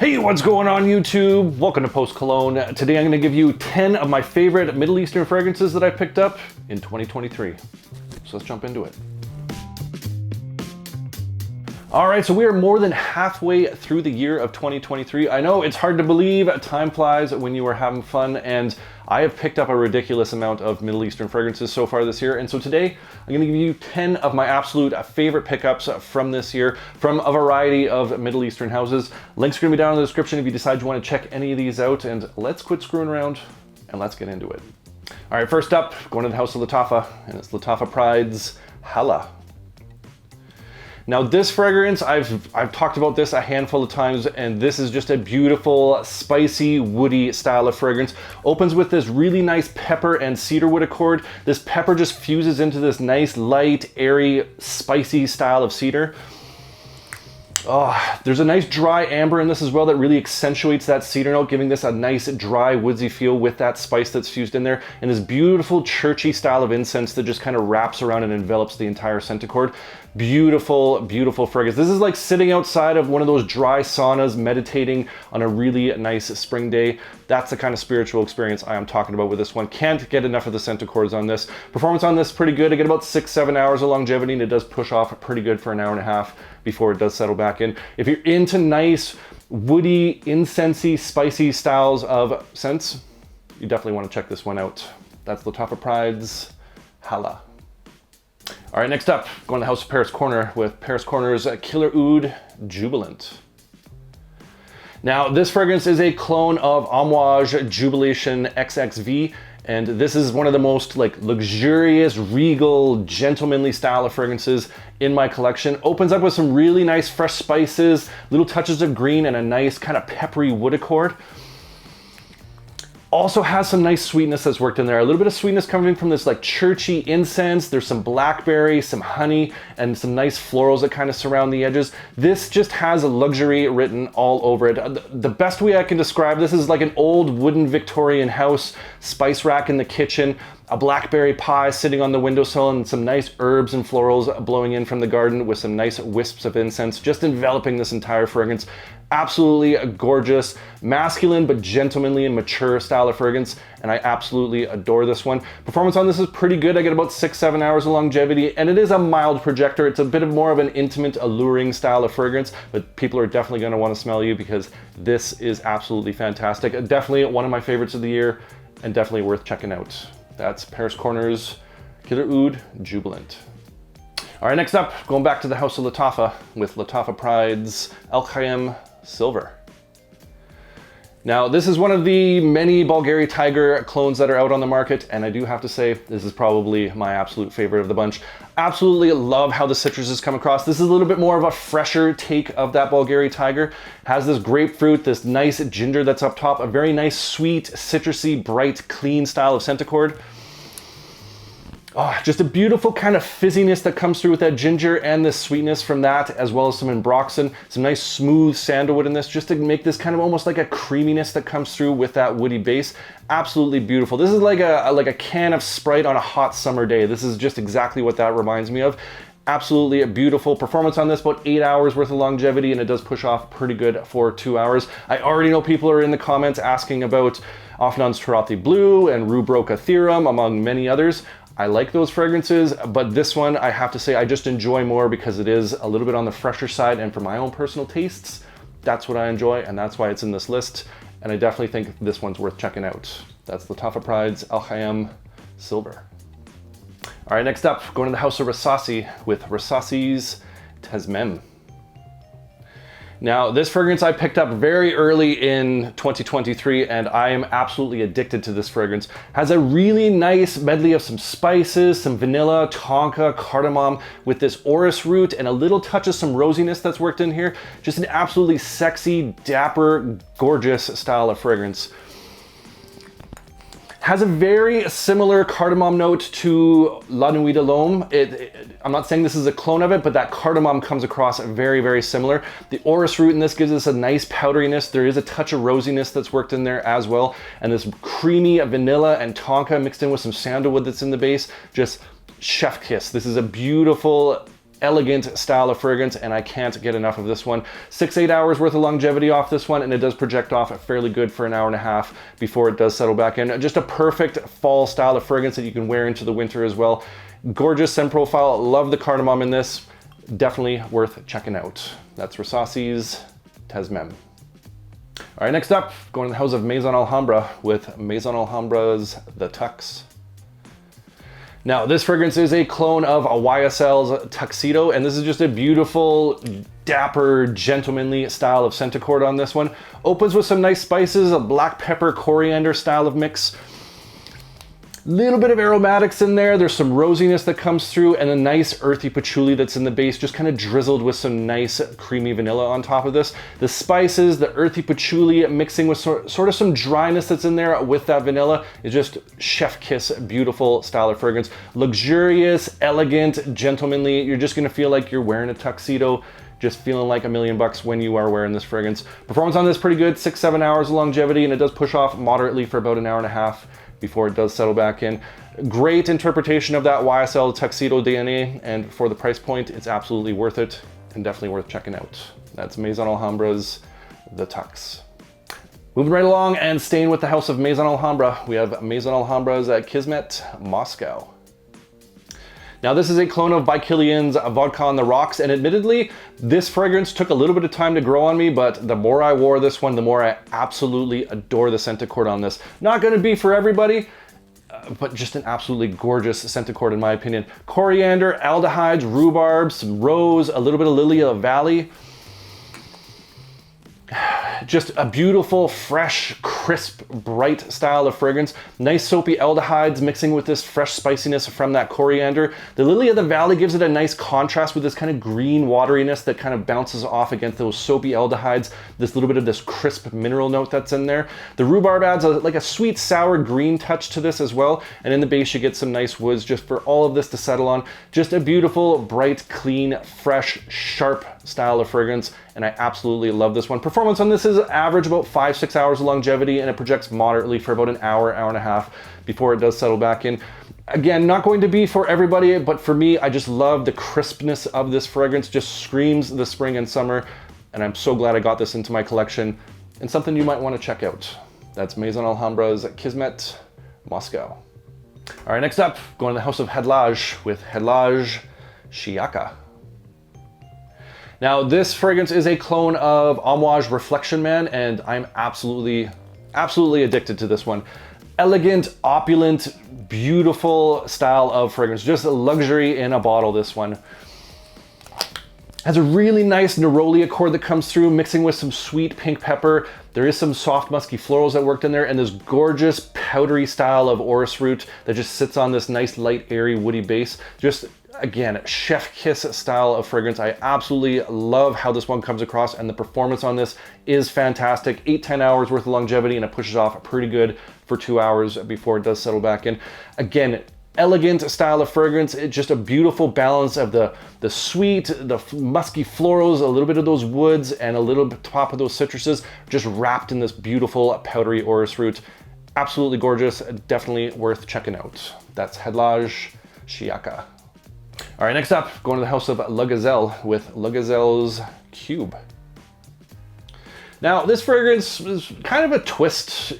Hey, what's going on YouTube? Welcome to Post Cologne. Today I'm going to give you 10 of my favorite Middle Eastern fragrances that I picked up in 2023. So let's jump into it. All right, so we are more than halfway through the year of 2023. I know it's hard to believe, time flies when you are having fun, and I have picked up a ridiculous amount of Middle Eastern fragrances so far this year. And so today I'm gonna give you 10 of my absolute favorite pickups from this year from a variety of Middle Eastern houses. Links are gonna be down in the description if you decide you wanna check any of these out, and let's quit screwing around and let's get into it. All right, first up, going to the house of Lattafa, and it's Lattafa Pride's Hala. Now this fragrance, I've talked about this a handful of times, and this is just a beautiful, spicy, woody style of fragrance. Opens with this really nice pepper and cedarwood accord. This pepper just fuses into this nice, light, airy, spicy style of cedar. Oh, there's a nice dry amber in this as well that really accentuates that cedar note, giving this a nice dry woodsy feel with that spice that's fused in there, and this beautiful churchy style of incense that just kind of wraps around and envelops the entire scent accord. Beautiful, beautiful fragrance. This is like sitting outside of one of those dry saunas, meditating on a really nice spring day. That's the kind of spiritual experience I am talking about with this one. Can't get enough of the scent accords on this. Performance on this is pretty good. I get about 6-7 hours of longevity, and it does push off pretty good for an hour and a half before it does settle back in. If you're into nice, woody, incensey, spicy styles of scents, you definitely want to check this one out. That's Lattafa Pride's Hala. All right, next up, going to the House of Paris Corner with Paris Corner's Killer Oud Jubilant. Now, this fragrance is a clone of Amouage Jubilation XXV, and this is one of the most luxurious, regal, gentlemanly style of fragrances in my collection. Opens up with some really nice fresh spices, little touches of green, and a nice kind of peppery wood accord. Also has some nice sweetness that's worked in there. A little bit of sweetness coming from this churchy incense. There's some blackberry, some honey, and some nice florals that kind of surround the edges. This just has a luxury written all over it. The best way I can describe this is like an old wooden Victorian house, spice rack in the kitchen, a blackberry pie sitting on the windowsill, and some nice herbs and florals blowing in from the garden with some nice wisps of incense, just enveloping this entire fragrance. Absolutely gorgeous, masculine but gentlemanly and mature style of fragrance, and I absolutely adore this one. Performance on this is pretty good. I get about 6-7 hours of longevity, and it is a mild projector. It's a bit of more of an intimate, alluring style of fragrance, but people are definitely going to want to smell you because this is absolutely fantastic. Definitely one of my favorites of the year, and definitely worth checking out. That's Paris Corner's Killer Oud Jubilant. All right, next up, going back to the House of Lattafa with Lattafa Pride's Alqaeme Silver. Now, this is one of the many Bulgari Tiger clones that are out on the market, and I do have to say, this is probably my absolute favorite of the bunch. Absolutely love how the citruses come across. This is a little bit more of a fresher take of that Bulgari Tiger. Has this grapefruit, this nice ginger that's up top, a very nice, sweet, citrusy, bright, clean style of scent accord. Oh, just a beautiful kind of fizziness that comes through with that ginger and the sweetness from that, as well as some ambroxan, some nice smooth sandalwood in this, just to make this kind of almost like a creaminess that comes through with that woody base. Absolutely beautiful. This is like a can of Sprite on a hot summer day. This is just exactly what that reminds me of. Absolutely a beautiful performance on this, about 8 hours worth of longevity, and it does push off pretty good for 2 hours. I already know people are in the comments asking about Afnan's Tarathi Blue and Rue Broca Theorem, among many others. I like those fragrances, but this one I have to say I just enjoy more because it is a little bit on the fresher side, and for my own personal tastes, that's what I enjoy, and that's why it's in this list, and I definitely think this one's worth checking out. That's Lattafa Pride's Alqaeme Silver. All right, next up, going to the House of Rasasi with Rasasi's Tasman. Now, this fragrance I picked up very early in 2023, and I am absolutely addicted to this fragrance. Has a really nice medley of some spices, some vanilla, tonka, cardamom, with this orris root and a little touch of some rosiness that's worked in here. Just an absolutely sexy, dapper, gorgeous style of fragrance. Has a very similar cardamom note to La Nuit de l'Homme. I'm not saying this is a clone of it, but that cardamom comes across very, very similar. The orris root in this gives us a nice powderiness. There is a touch of rosiness that's worked in there as well. And this creamy vanilla and tonka mixed in with some sandalwood that's in the base. Just chef kiss. This is a beautiful, elegant style of fragrance, and I can't get enough of this one. 6-8 hours worth of longevity off this one, and it does project off fairly good for an hour and a half before it does settle back in. Just a perfect fall style of fragrance that you can wear into the winter as well. Gorgeous scent profile. Love the cardamom in this. Definitely worth checking out. That's Rasasi's Tasman. All right, next up, going to the house of Maison Alhambra with Maison Alhambra's The Tux. Now, this fragrance is a clone of a YSL's Tuxedo, and this is just a beautiful, dapper, gentlemanly style of scent accord on this one. Opens with some nice spices, a black pepper, coriander style of mix. Little bit of aromatics in there. There's some rosiness that comes through, and a nice earthy patchouli that's in the base, just kind of drizzled with some nice creamy vanilla on top of this. The spices, the earthy patchouli mixing with sort of some dryness that's in there with that vanilla is just chef kiss, beautiful style of fragrance. Luxurious, elegant, gentlemanly. You're just gonna feel like you're wearing a tuxedo, just feeling like $1,000,000 when you are wearing this fragrance. Performance on this pretty good, 6-7 hours of longevity, and it does push off moderately for about an hour and a half before it does settle back in. Great interpretation of that YSL Tuxedo DNA, and for the price point, it's absolutely worth it and definitely worth checking out. That's Maison Alhambra's The Tux. Moving right along and staying with the house of Maison Alhambra, we have Maison Alhambra's Kismet, Moscow. Now, this is a clone of By Kilian's Vodka on the Rocks, and admittedly, this fragrance took a little bit of time to grow on me, but the more I wore this one, the more I absolutely adore the scent accord on this. Not gonna be for everybody, but just an absolutely gorgeous scent accord in my opinion. Coriander, aldehydes, rhubarb, some rose, a little bit of lily of the valley. Just a beautiful, fresh, crisp, bright style of fragrance. Nice soapy aldehydes mixing with this fresh spiciness from that coriander. The lily of the valley gives it a nice contrast with this kind of green wateriness that kind of bounces off against those soapy aldehydes. This little bit of this crisp mineral note that's in there. The rhubarb adds like a sweet, sour green touch to this as well. And in the base, you get some nice woods just for all of this to settle on. Just a beautiful, bright, clean, fresh, sharp style of fragrance, and I absolutely love this one. Performance on this is average about 5-6 hours of longevity, and it projects moderately for about an hour, hour and a half before it does settle back in. Again, not going to be for everybody, but for me, I just love the crispness of this fragrance. Just screams the spring and summer, and I'm so glad I got this into my collection, and something you might want to check out. That's Maison Alhambra's Kismet, Moscow. All right, next up, going to the house of Headlaj with Headlaj Shiaka. Now, this fragrance is a clone of Amouage Reflection Man, and I'm absolutely addicted to this one. Elegant, opulent, beautiful style of fragrance. Just a luxury in a bottle, this one. Has a really nice neroli accord that comes through, mixing with some sweet pink pepper. There is some soft musky florals that worked in there, and this gorgeous powdery style of orris root that just sits on this nice light, airy, woody base. Just, again, chef kiss style of fragrance. I absolutely love how this one comes across, and the performance on this is fantastic. 8-10 hours worth of longevity, and it pushes off pretty good for 2 hours before it does settle back in. Again, elegant style of fragrance. It's just a beautiful balance of the sweet, the musky florals, a little bit of those woods, and a little bit top of those citruses, just wrapped in this beautiful powdery orris root. Absolutely gorgeous, definitely worth checking out. That's Headlaj Shiaka. All right, next up, going to the house of Legazelles with Legazelles Cube. Now, this fragrance is kind of a twist,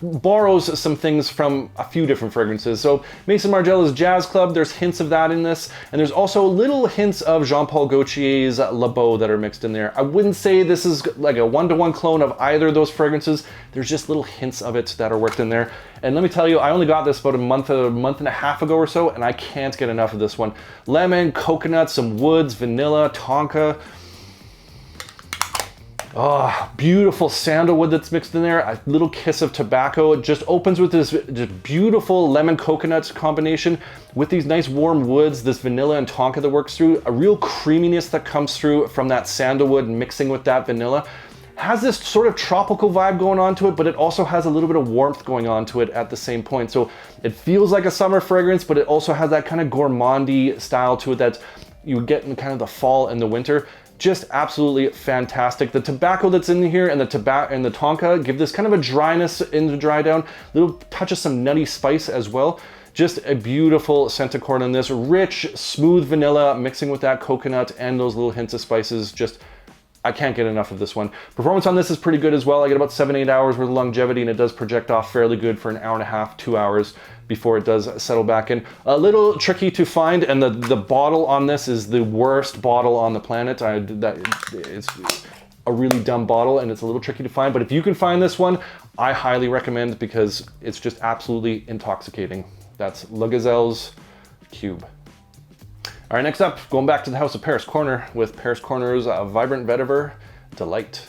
borrows some things from a few different fragrances. So Maison Margiela's Jazz Club, there's hints of that in this, and there's also little hints of Jean-Paul Gaultier's Le Beau that are mixed in there. I wouldn't say this is like a one-to-one clone of either of those fragrances. There's just little hints of it that are worked in there. And let me tell you, I only got this about a month and a half ago or so, and I can't get enough of this one. Lemon, coconut, some woods, vanilla, tonka. Oh, beautiful sandalwood that's mixed in there, a little kiss of tobacco. It just opens with this just beautiful lemon coconut combination with these nice warm woods, this vanilla and tonka that works through, a real creaminess that comes through from that sandalwood mixing with that vanilla. Has this sort of tropical vibe going on to it, but it also has a little bit of warmth going on to it at the same point. So it feels like a summer fragrance, but it also has that kind of gourmandy style to it that you get in kind of the fall and the winter. Just absolutely fantastic. The tobacco that's in here and the tonka give this kind of a dryness in the dry down, little touch of some nutty spice as well. Just a beautiful Centicord on this. Rich, smooth vanilla mixing with that coconut and those little hints of spices. Just, I can't get enough of this one. Performance on this is pretty good as well. I get about 7-8 hours worth of longevity, and it does project off fairly good for an hour and a half, 2 hours before it does settle back in. A little tricky to find, and the bottle on this is the worst bottle on the planet. It's a really dumb bottle, and it's a little tricky to find, but if you can find this one, I highly recommend, because it's just absolutely intoxicating. That's Legazelles Cube. All right, next up, going back to the House of Paris Corner with Paris Corner's Vibrant Vetiver Delight.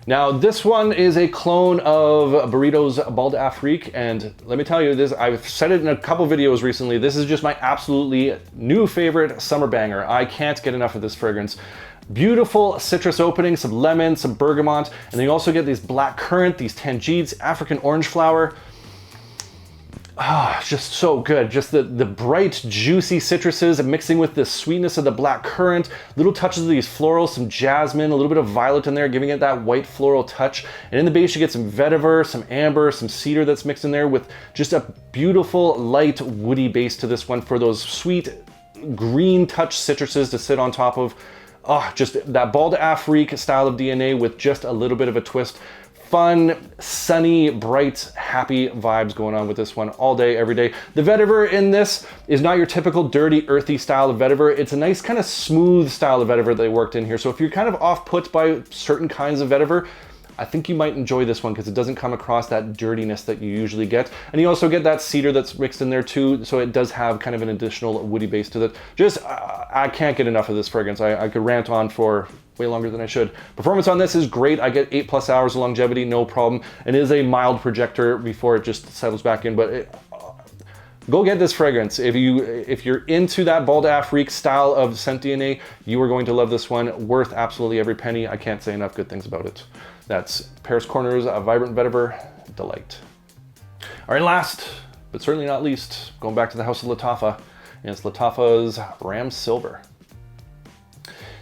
Now, this one is a clone of Burrito's Bal d'Afrique, and let me tell you this, I've said it in a couple videos recently, this is just my absolutely new favorite summer banger. I can't get enough of this fragrance. Beautiful citrus opening, some lemon, some bergamot, and then you also get these black currant, these tangeets, African orange flower. Ah, just so good. Just the bright, juicy citruses mixing with the sweetness of the black currant, little touches of these florals, some jasmine, a little bit of violet in there, giving it that white floral touch. And in the base, you get some vetiver, some amber, some cedar that's mixed in there with just a beautiful, light, woody base to this one for those sweet, green touch citruses to sit on top of. Oh, just that Bal d'Afrique style of DNA with just a little bit of a twist. Fun, sunny, bright, happy vibes going on with this one all day, every day. The vetiver in this is not your typical dirty, earthy style of vetiver. It's a nice kind of smooth style of vetiver that they worked in here. So if you're kind of off-put by certain kinds of vetiver, I think you might enjoy this one because it doesn't come across that dirtiness that you usually get. And you also get that cedar that's mixed in there too, so it does have kind of an additional woody base to it. Just, I can't get enough of this fragrance. I could rant on for way longer than I should. Performance on this is great. I get 8+ hours of longevity, no problem. And it is a mild projector before it just settles back in, but go get this fragrance. If you're into that Bal d'Afrique style of scent DNA, you are going to love this one. Worth absolutely every penny. I can't say enough good things about it. That's Paris Corner's Vibrant Vetiver Delight. All right, last, but certainly not least, going back to the House of Lattafa, and it's Lattafa's Ram Silver.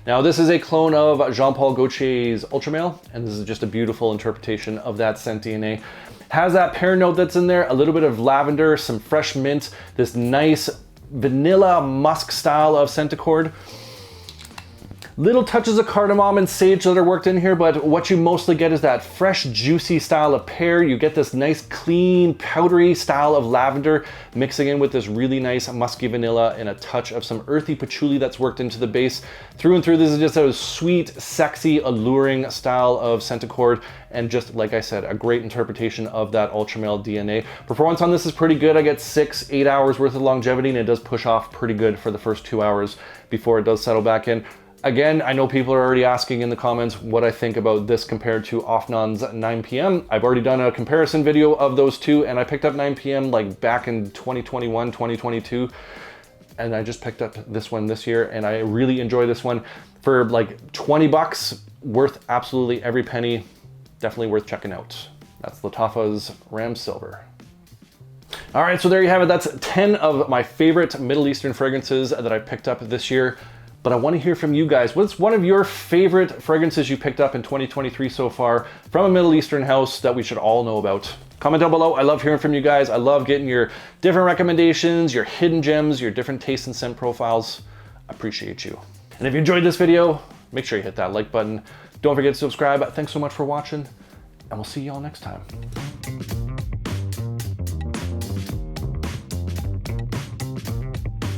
Now, this is a clone of Jean-Paul Gaultier's Ultramale, and this is just a beautiful interpretation of that scent DNA. Has that pear note that's in there, a little bit of lavender, some fresh mint, this nice vanilla musk style of Centicord. Little touches of cardamom and sage that are worked in here, but what you mostly get is that fresh, juicy style of pear. You get this nice, clean, powdery style of lavender mixing in with this really nice musky vanilla and a touch of some earthy patchouli that's worked into the base. Through and through, this is just a sweet, sexy, alluring style of Centicord, and just, like I said, a great interpretation of that Ultramale DNA. Performance on this is pretty good. I get 6-8 hours worth of longevity, and it does push off pretty good for the first 2 hours before it does settle back in. Again, I know people are already asking in the comments what I think about this compared to Offnon's 9 p.m. I've already done a comparison video of those two, and I picked up 9 p.m. like back in 2021, 2022, and I just picked up this one this year, and I really enjoy this one. For like 20 bucks, worth absolutely every penny, definitely worth checking out. That's Lattafa's Ram Silver. All right, so there you have it. That's 10 of my favorite Middle Eastern fragrances that I picked up this year. But I want to hear from you guys. What's one of your favorite fragrances you picked up in 2023 so far from a Middle Eastern house that we should all know about? Comment down below. I love hearing from you guys. I love getting your different recommendations, your hidden gems, your different taste and scent profiles. I appreciate you. And if you enjoyed this video, make sure you hit that like button. Don't forget to subscribe. Thanks so much for watching, and we'll see you all next time.